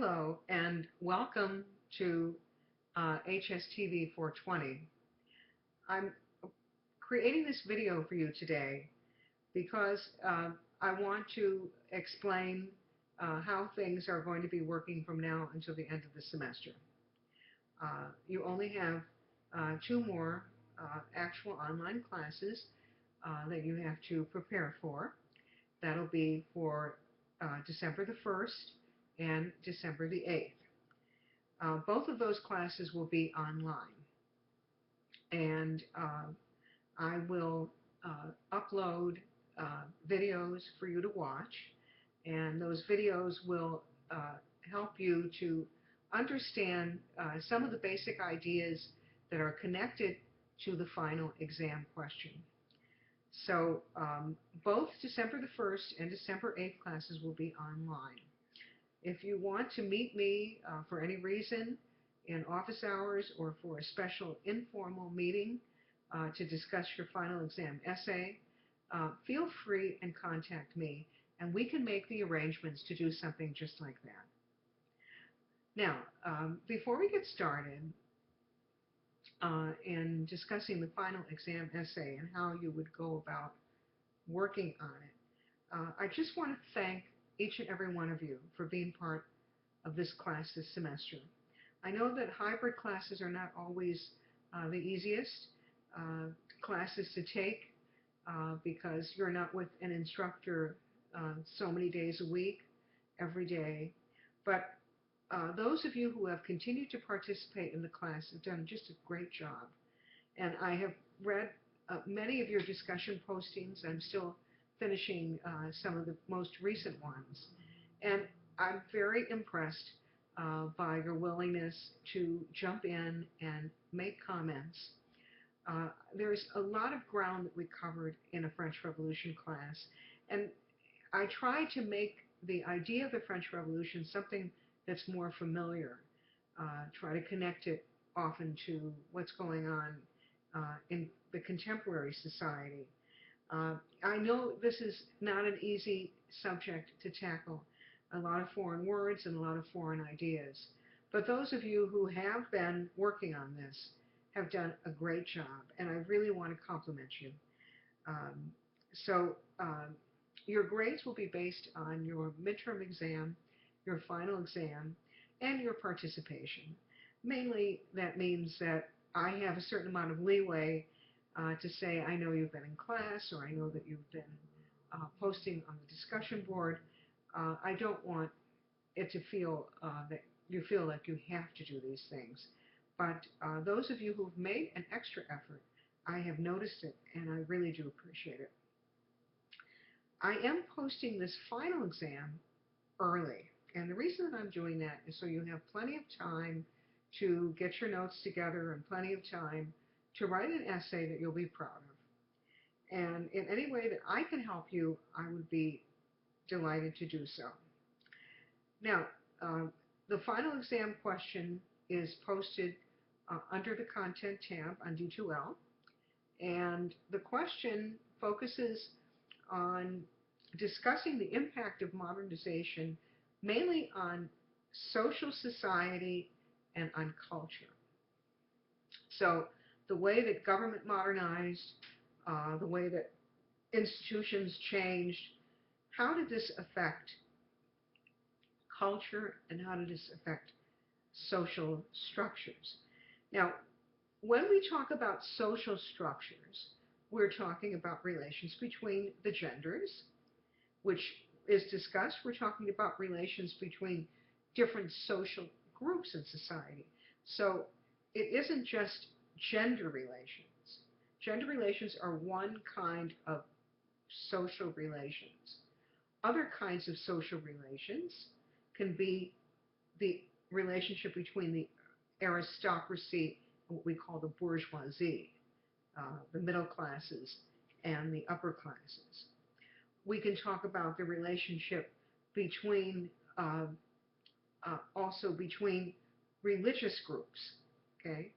Hello and welcome to HSTV 420. I'm creating this video for you today because I want to explain how things are going to be working from now until the end of the semester. You only have two more actual online classes that you have to prepare for. That'll be for December the 1st and December the 8th. Both of those classes will be online, and I will upload videos for you to watch, and those videos will help you to understand some of the basic ideas that are connected to the final exam question. So both December the 1st and December 8th classes will be online. If you want to meet me for any reason in office hours or for a special informal meeting to discuss your final exam essay, feel free and contact me, and we can make the arrangements to do something just like that. Now, before we get started in discussing the final exam essay and how you would go about working on it, I just want to thank each and every one of you for being part of this class this semester. I know that hybrid classes are not always the easiest classes to take because you're not with an instructor so many days a week, every day. But those of you who have continued to participate in the class have done just a great job. And I have read many of your discussion postings. I'm still finishing some of the most recent ones. And I'm very impressed by your willingness to jump in and make comments. There's a lot of ground that we covered in a French Revolution class, and I try to make the idea of the French Revolution something that's more familiar, try to connect it often to what's going on in the contemporary society. I know this is not an easy subject to tackle, a lot of foreign words and a lot of foreign ideas. But those of you who have been working on this have done a great job, and I really want to compliment you. So your grades will be based on your midterm exam, your final exam, and your participation. Mainly, that means that I have a certain amount of leeway to say, I know you've been in class, or I know that you've been posting on the discussion board. I don't want it to feel that you feel like you have to do these things. But those of you who've made an extra effort, I have noticed it, and I really do appreciate it. I am posting this final exam early, and the reason that I'm doing that is so you have plenty of time to get your notes together and plenty of time to write an essay that you'll be proud of. And in any way that I can help you, I would be delighted to do so. Now, the final exam question is posted under the Content tab on D2L, and the question focuses on discussing the impact of modernization mainly on social society and on culture. So the way that government modernized, the way that institutions changed, how did this affect culture and how did this affect social structures? Now, when we talk about social structures, we're talking about relations between the genders, which is discussed. We're talking about relations between different social groups in society. So it isn't just gender relations. Gender relations are one kind of social relations. Other kinds of social relations can be the relationship between the aristocracy and what we call the bourgeoisie, the middle classes and the upper classes. We can talk about the relationship between also between religious groups. Okay,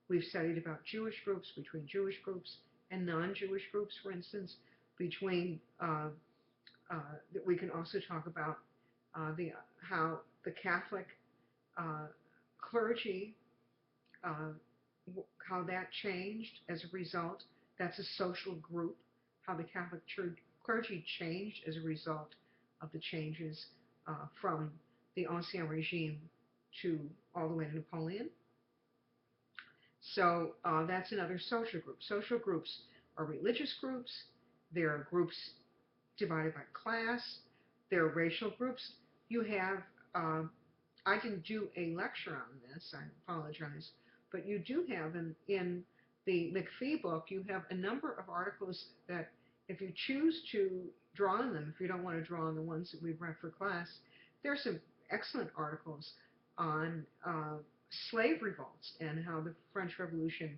we've studied about Jewish groups, between Jewish groups and non-Jewish groups, for instance. Between we can also talk about how the Catholic uh, clergy, uh, how that changed as a result. That's a social group. How the Catholic Church clergy changed as a result of the changes from the Ancien Regime to all the way to Napoleon. So that's another social group. Social groups are religious groups. There are groups divided by class. There are racial groups. You have, uh, I didn't do a lecture on this, I apologize, but you do have in the McPhee book, you have a number of articles that if you choose to draw on them, if you don't want to draw on the ones that we've read for class, there are some excellent articles on slave revolts and how the French Revolution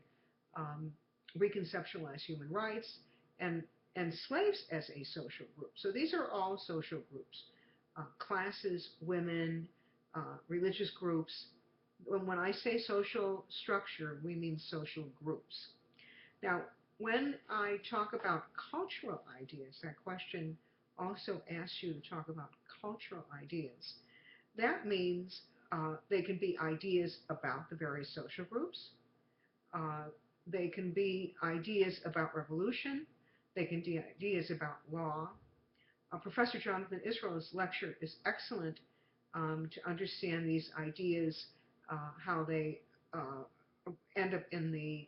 um, reconceptualized human rights and and slaves as a social group. So these are all social groups, classes, women, religious groups. When I say social structure, we mean social groups. Now, when I talk about cultural ideas, that question also asks you to talk about cultural ideas. That means they can be ideas about the various social groups. Uh, they can be ideas about revolution. They can be ideas about law. Professor Jonathan Israel's lecture is excellent to understand these ideas, how they uh, end up in the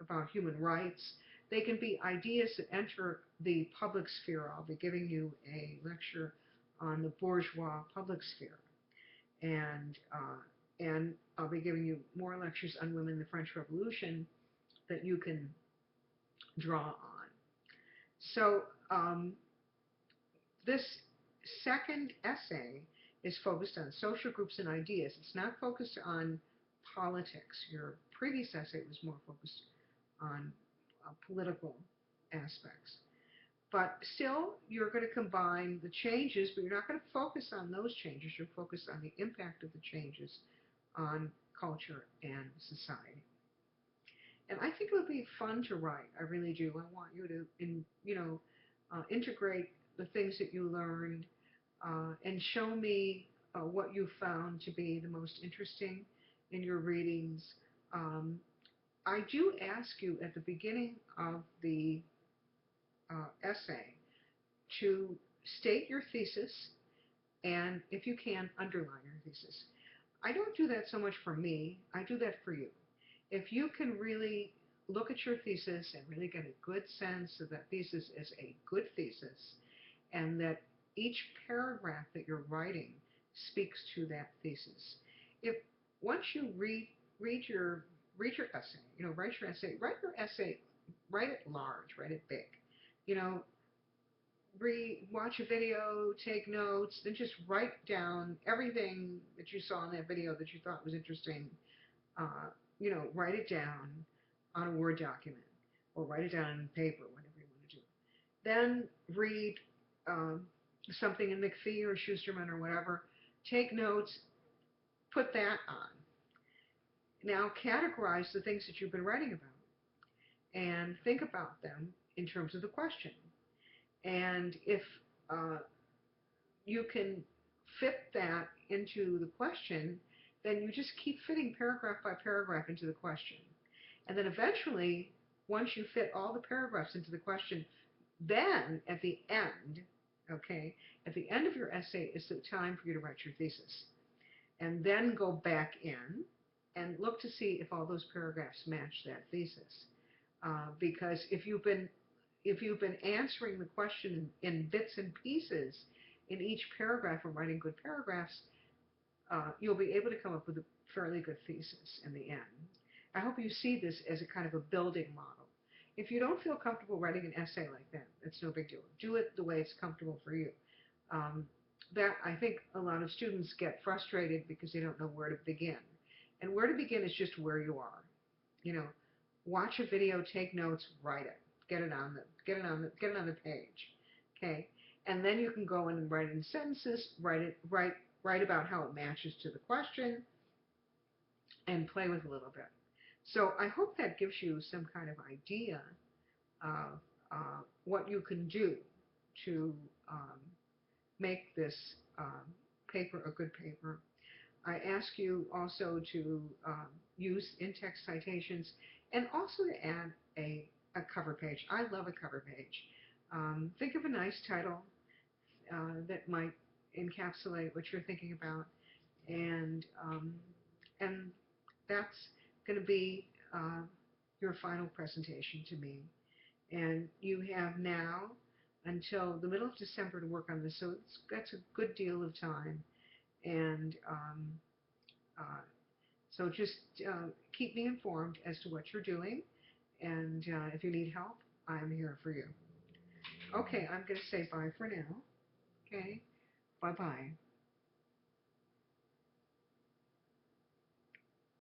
about human rights. They can be ideas that enter the public sphere. I'll be giving you a lecture on the bourgeois public sphere, and I'll be giving you more lectures on women in the French Revolution that you can draw on. So this second essay is focused on social groups and ideas. It's not focused on politics. Your previous essay was more focused on political aspects. But still, you're going to combine the changes, but you're not going to focus on those changes. You'll focus on the impact of the changes on culture and society. And I think it would be fun to write. I really do. I want you to, integrate the things that you learned and show me what you found to be the most interesting in your readings. Um, I do ask you at the beginning of the essay to state your thesis and, if you can, underline your thesis. I don't do that so much for me, I do that for you. If you can really look at your thesis and really get a good sense of that thesis as a good thesis, and that each paragraph that you're writing speaks to that thesis. If once you read your essay, write it large, write it big. You know, watch a video, take notes, then just write down everything that you saw in that video that you thought was interesting. Write it down on a Word document or write it down on paper, whatever you want to do. Then read um, something in McPhee or Schusterman or whatever. Take notes, put that on. Now categorize the things that you've been writing about and think about them in terms of the question. And if uh, you can fit that into the question, then you just keep fitting paragraph by paragraph into the question. And then eventually, once you fit all the paragraphs into the question, then at the end, okay, at the end of your essay is the time for you to write your thesis. And then go back in and look to see if all those paragraphs match that thesis. Because if you've been answering the question in bits and pieces in each paragraph and writing good paragraphs, you'll be able to come up with a fairly good thesis in the end. I hope you see this as a kind of a building model. If you don't feel comfortable writing an essay like that, it's no big deal. Do it the way it's comfortable for you. Um, that I think a lot of students get frustrated because they don't know where to begin. And where to begin is just where you are. You know, watch a video, take notes, write it, get it on the page, okay? And then you can go in and write it in sentences, write about how it matches to the question, and play with a little bit. So I hope that gives you some kind of idea of what you can do to make this paper a good paper. I ask you also to use in-text citations and also to add a cover page. I love a cover page. Think of a nice title that might encapsulate what you're thinking about, and um, and that's going to be your final presentation to me. And you have now until the middle of December to work on this, so that's a good deal of time. And uh, so just keep me informed as to what you're doing, and if you need help, I'm here for you. Okay, I'm going to say bye for now. Okay, bye-bye.